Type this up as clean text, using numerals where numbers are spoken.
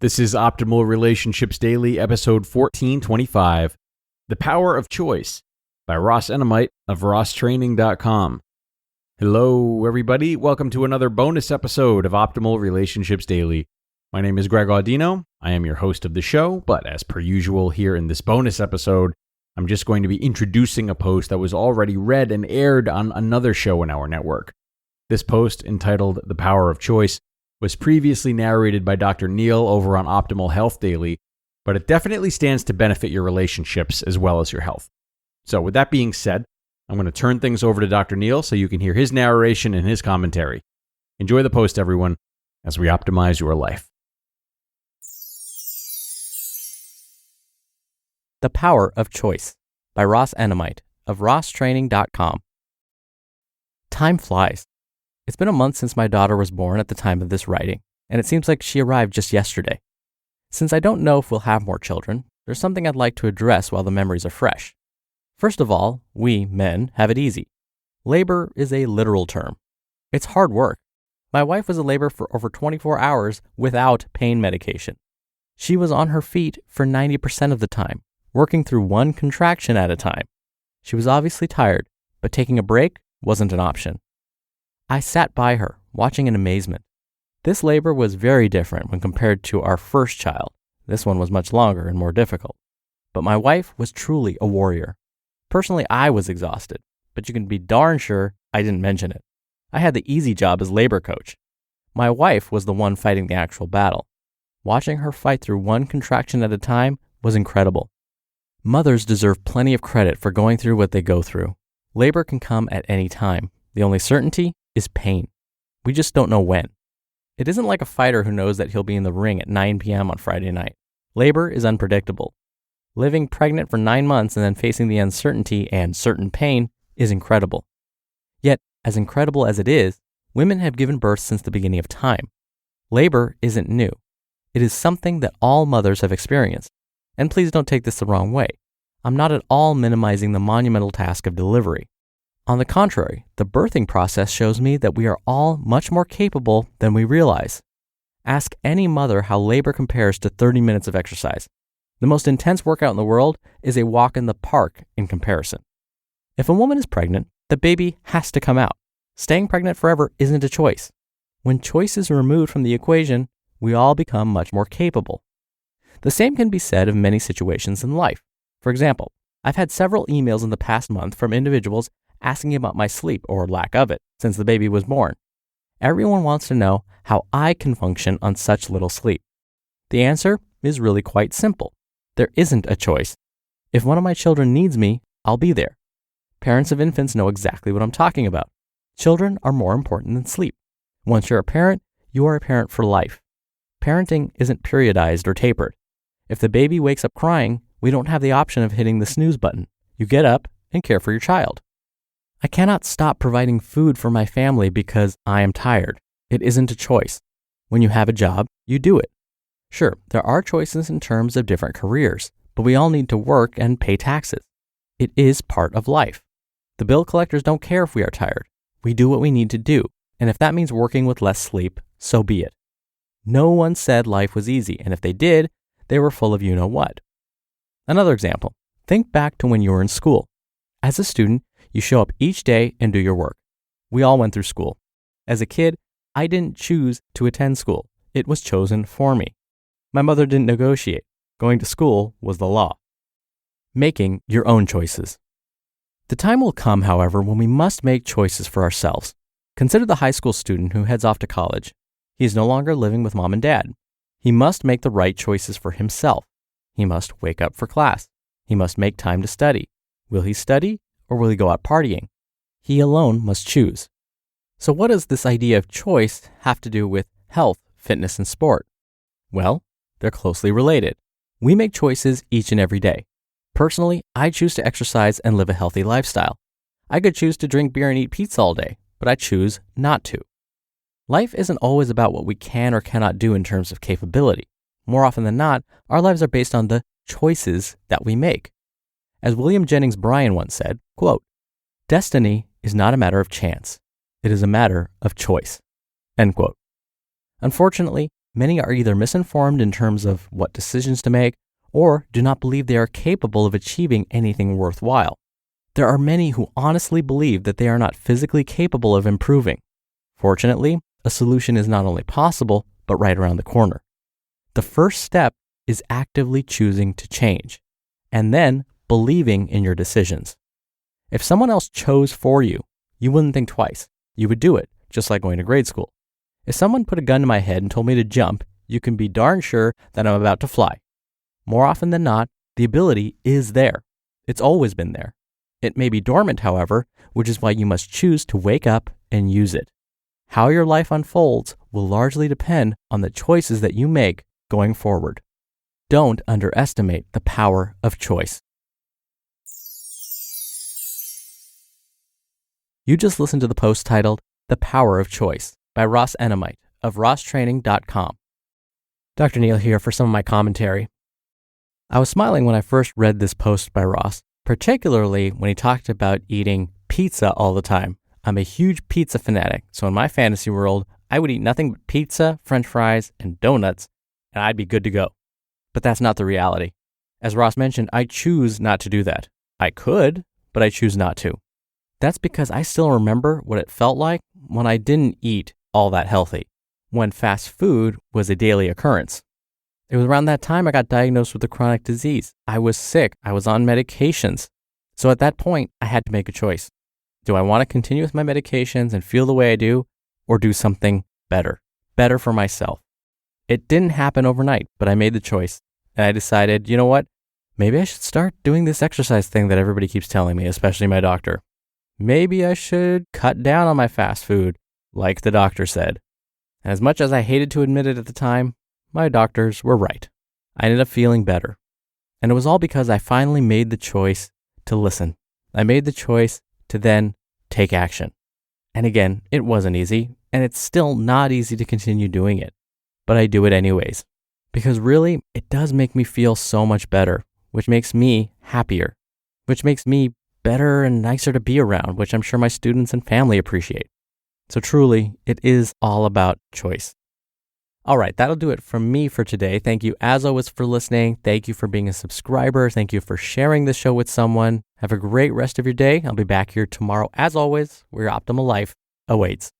This is Optimal Relationships Daily, episode 1425, The Power of Choice by Ross Enamait of RossTraining.com. Hello, everybody. Welcome to another bonus episode of Optimal Relationships Daily. My name is Greg Audino. I am your host of the show, but as per usual here in this bonus episode, I'm just going to be introducing a post that was already read and aired on another show in our network. This post, entitled The Power of Choice, was previously narrated by Dr. Neil over on Optimal Health Daily, but it definitely stands to benefit your relationships as well as your health. So with that being said, I'm going to turn things over to Dr. Neil so you can hear his narration and his commentary. Enjoy the post, everyone, as we optimize your life. The Power of Choice by Ross Enamait of RossTraining.com. Time flies. It's been a month since my daughter was born at the time of this writing, and it seems like she arrived just yesterday. Since I don't know if we'll have more children, there's something I'd like to address while the memories are fresh. First of all, we, men, have it easy. Labor is a literal term. It's hard work. My wife was in labor for over 24 hours without pain medication. She was on her feet for 90% of the time, working through one contraction at a time. She was obviously tired, but taking a break wasn't an option. I sat by her, watching in amazement. This labor was very different when compared to our first child. This one was much longer and more difficult. But my wife was truly a warrior. Personally, I was exhausted, but you can be darn sure I didn't mention it. I had the easy job as labor coach. My wife was the one fighting the actual battle. Watching her fight through one contraction at a time was incredible. Mothers deserve plenty of credit for going through what they go through. Labor can come at any time. The only certainty is pain. We just don't know when. It isn't like a fighter who knows that he'll be in the ring at 9 p.m. on Friday night. Labor is unpredictable. Living pregnant for 9 months and then facing the uncertainty and certain pain is incredible. Yet, as incredible as it is, women have given birth since the beginning of time. Labor isn't new. It is something that all mothers have experienced. And please don't take this the wrong way. I'm not at all minimizing the monumental task of delivery. On the contrary, the birthing process shows me that we are all much more capable than we realize. Ask any mother how labor compares to 30 minutes of exercise. The most intense workout in the world is a walk in the park in comparison. If a woman is pregnant, the baby has to come out. Staying pregnant forever isn't a choice. When choice is removed from the equation, we all become much more capable. The same can be said of many situations in life. For example, I've had several emails in the past month from individuals asking about my sleep or lack of it since the baby was born. Everyone wants to know how I can function on such little sleep. The answer is really quite simple. There isn't a choice. If one of my children needs me, I'll be there. Parents of infants know exactly what I'm talking about. Children are more important than sleep. Once you're a parent, you are a parent for life. Parenting isn't periodized or tapered. If the baby wakes up crying, we don't have the option of hitting the snooze button. You get up and care for your child. I cannot stop providing food for my family because I am tired. It isn't a choice. When you have a job, you do it. Sure, there are choices in terms of different careers, but we all need to work and pay taxes. It is part of life. The bill collectors don't care if we are tired. We do what we need to do, and if that means working with less sleep, so be it. No one said life was easy, and if they did, they were full of you-know-what. Another example, think back to when you were in school. As a student, you show up each day and do your work. We all went through school. As a kid, I didn't choose to attend school. It was chosen for me. My mother didn't negotiate. Going to school was the law. Making your own choices. The time will come, however, when we must make choices for ourselves. Consider the high school student who heads off to college. He is no longer living with mom and dad. He must make the right choices for himself. He must wake up for class. He must make time to study. Will he study or will he go out partying? He alone must choose. So what does this idea of choice have to do with health, fitness, and sport? Well, they're closely related. We make choices each and every day. Personally, I choose to exercise and live a healthy lifestyle. I could choose to drink beer and eat pizza all day, but I choose not to. Life isn't always about what we can or cannot do in terms of capability. More often than not, our lives are based on the choices that we make. As William Jennings Bryan once said, quote, "Destiny is not a matter of chance. It is a matter of choice." End quote. Unfortunately, many are either misinformed in terms of what decisions to make or do not believe they are capable of achieving anything worthwhile. There are many who honestly believe that they are not physically capable of improving. Fortunately, a solution is not only possible, but right around the corner. The first step is actively choosing to change, and then believing in your decisions. If someone else chose for you, you wouldn't think twice. You would do it, just like going to grade school. If someone put a gun to my head and told me to jump, you can be darn sure that I'm about to fly. More often than not, the ability is there. It's always been there. It may be dormant, however, which is why you must choose to wake up and use it. How your life unfolds will largely depend on the choices that you make going forward. Don't underestimate the power of choice. You just listened to the post titled The Power of Choice by Ross Enamait of rosstraining.com. Dr. Neal here for some of my commentary. I was smiling when I first read this post by Ross, particularly when he talked about eating pizza all the time. I'm a huge pizza fanatic, so in my fantasy world, I would eat nothing but pizza, french fries, and donuts, and I'd be good to go. But that's not the reality. As Ross mentioned, I choose not to do that. I could, but I choose not to. That's because I still remember what it felt like when I didn't eat all that healthy, when fast food was a daily occurrence. It was around that time I got diagnosed with a chronic disease. I was sick. I was on medications. So at that point, I had to make a choice. Do I want to continue with my medications and feel the way I do, or do something better for myself? It didn't happen overnight, but I made the choice. And I decided, you know what? Maybe I should start doing this exercise thing that everybody keeps telling me, especially my doctor. Maybe I should cut down on my fast food, like the doctor said. And as much as I hated to admit it at the time, my doctors were right. I ended up feeling better. And it was all because I finally made the choice to listen. I made the choice to then take action. And again, it wasn't easy, and it's still not easy to continue doing it. But I do it anyways. Because really, it does make me feel so much better, which makes me happier, which makes me better and nicer to be around, which I'm sure my students and family appreciate. So truly, it is all about choice. All right, that'll do it from me for today. Thank you as always for listening. Thank you for being a subscriber. Thank you for sharing this show with someone. Have a great rest of your day. I'll be back here tomorrow as always, where your optimal life awaits.